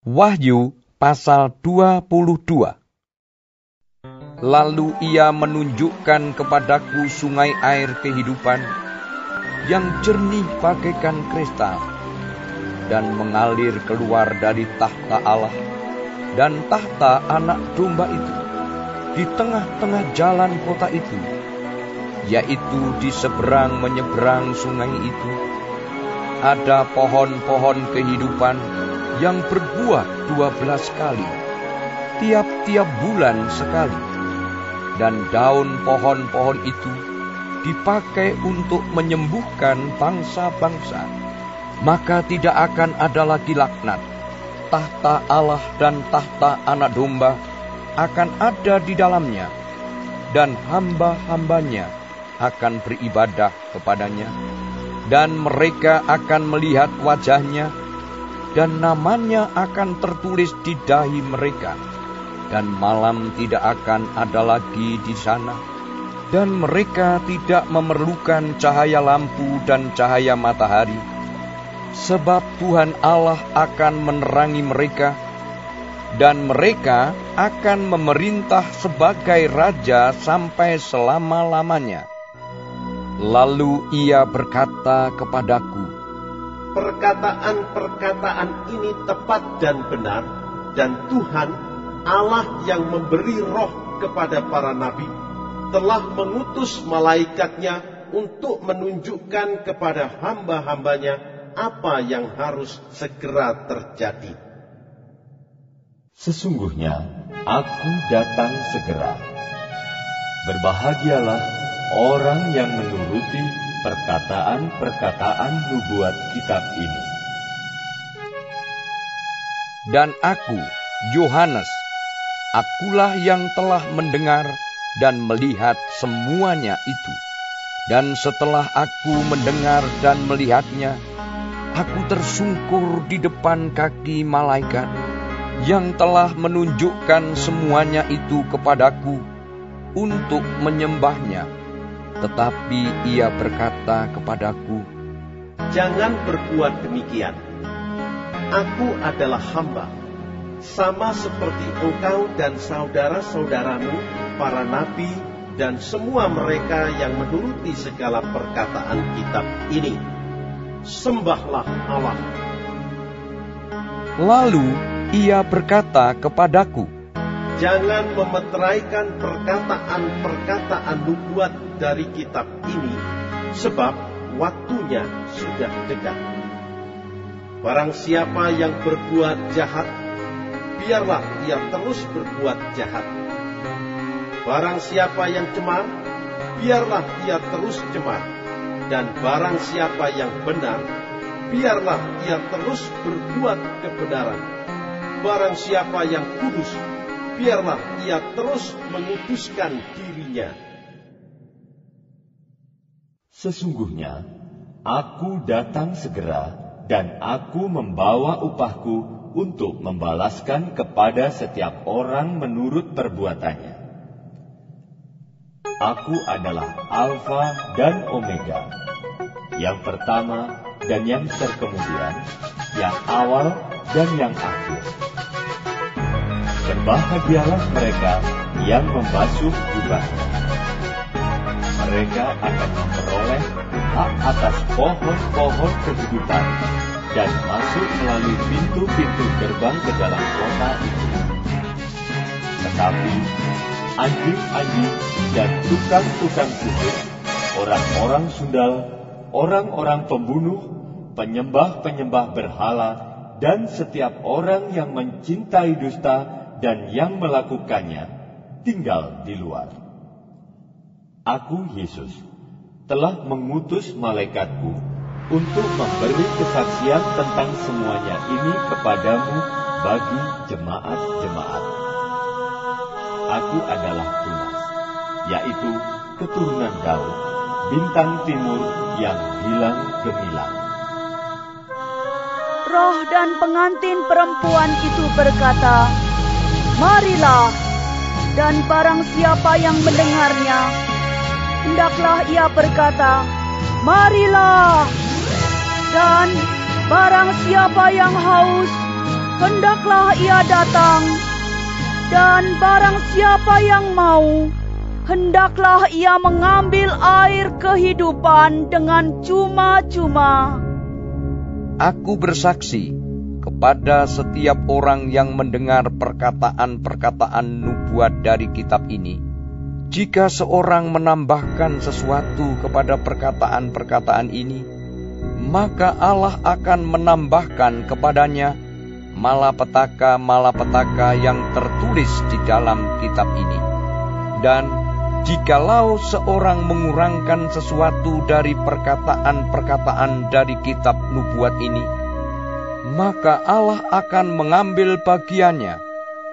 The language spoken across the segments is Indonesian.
Wahyu pasal 22. Lalu ia menunjukkan kepadaku sungai air kehidupan yang jernih bagaikan kristal dan mengalir keluar dari tahta Allah dan tahta Anak Domba itu di tengah-tengah jalan kota itu, yaitu di seberang menyeberang sungai itu ada pohon-pohon kehidupan yang berbuah 12 kali, tiap-tiap bulan sekali. Dan daun pohon-pohon itu dipakai untuk menyembuhkan bangsa-bangsa. Maka tidak akan ada lagi laknat. Tahta Allah dan tahta Anak Domba akan ada di dalamnya, dan hamba-hambanya akan beribadah kepadanya, dan mereka akan melihat wajahnya, dan namanya akan tertulis di dahi mereka. Dan malam tidak akan ada lagi di sana, dan mereka tidak memerlukan cahaya lampu dan cahaya matahari, sebab Tuhan Allah akan menerangi mereka, dan mereka akan memerintah sebagai raja sampai selama-lamanya. Lalu ia berkata kepadaku, perkataan-perkataan ini tepat dan benar, dan Tuhan Allah yang memberi roh kepada para nabi telah mengutus malaikatnya untuk menunjukkan kepada hamba-hambanya apa yang harus segera terjadi. Sesungguhnya aku datang segera. Berbahagialah orang yang menuruti perkataan-perkataan nubuat kitab ini. Dan aku, Yohanes, akulah yang telah mendengar dan melihat semuanya itu. Dan setelah aku mendengar dan melihatnya, aku tersungkur di depan kaki malaikat yang telah menunjukkan semuanya itu kepadaku untuk menyembahnya. Tetapi ia berkata kepadaku, jangan berbuat demikian. Aku adalah hamba, sama seperti engkau dan saudara-saudaramu, para nabi, dan semua mereka yang menuruti segala perkataan kitab ini. Sembahlah Allah. Lalu ia berkata kepadaku, jangan memeteraikan perkataan-perkataan nubuat dari kitab ini, sebab waktunya sudah dekat. Barang siapa yang berbuat jahat, biarlah ia terus berbuat jahat. Barang siapa yang cemar, biarlah ia terus cemar. Dan barang siapa yang benar, biarlah ia terus berbuat kebenaran. Barang siapa yang kudus, biarlah ia terus menguduskan dirinya. Sesungguhnya aku datang segera, dan aku membawa upahku untuk membalaskan kepada setiap orang menurut perbuatannya. Aku adalah Alfa dan Omega, yang pertama dan yang terkemudian, yang awal dan yang akhir. Berbahagialah mereka yang membasuh jubahnya. Mereka akan memperoleh hak atas pohon-pohon kehidupan dan masuk melalui pintu-pintu gerbang ke dalam kota itu. Tetapi anjing-anjing dan tukang-tukang sihir, orang-orang sundal, orang-orang pembunuh, penyembah-penyembah berhala, dan setiap orang yang mencintai dusta dan yang melakukannya, tinggal di luar. Aku, Yesus, telah mengutus malaikatku untuk memberi kesaksian tentang semuanya ini kepadamu bagi jemaat-jemaat. Aku adalah Tunas, yaitu keturunan Daud, bintang timur yang hilang gemilang. Roh dan pengantin perempuan itu berkata, marilah, dan barang siapa yang mendengarnya, hendaklah ia berkata, marilah. Dan barang siapa yang haus, hendaklah ia datang, dan barang siapa yang mau, hendaklah ia mengambil air kehidupan dengan cuma-cuma. Aku bersaksi kepada setiap orang yang mendengar perkataan-perkataan nubuat dari kitab ini, jika seorang menambahkan sesuatu kepada perkataan-perkataan ini, maka Allah akan menambahkan kepadanya malapetaka-malapetaka yang tertulis di dalam kitab ini. Dan jikalau seorang mengurangkan sesuatu dari perkataan-perkataan dari kitab nubuat ini, maka Allah akan mengambil bagiannya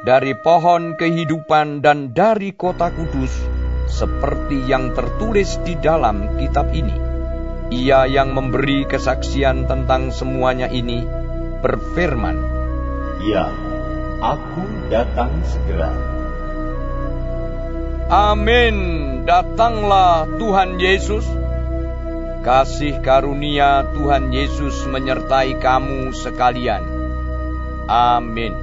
dari pohon kehidupan dan dari kota kudus, seperti yang tertulis di dalam kitab ini. Ia yang memberi kesaksian tentang semuanya ini berfirman, "Ya, aku datang segera." Amin. Datanglah Tuhan Yesus. Kasih karunia Tuhan Yesus menyertai kamu sekalian. Amin.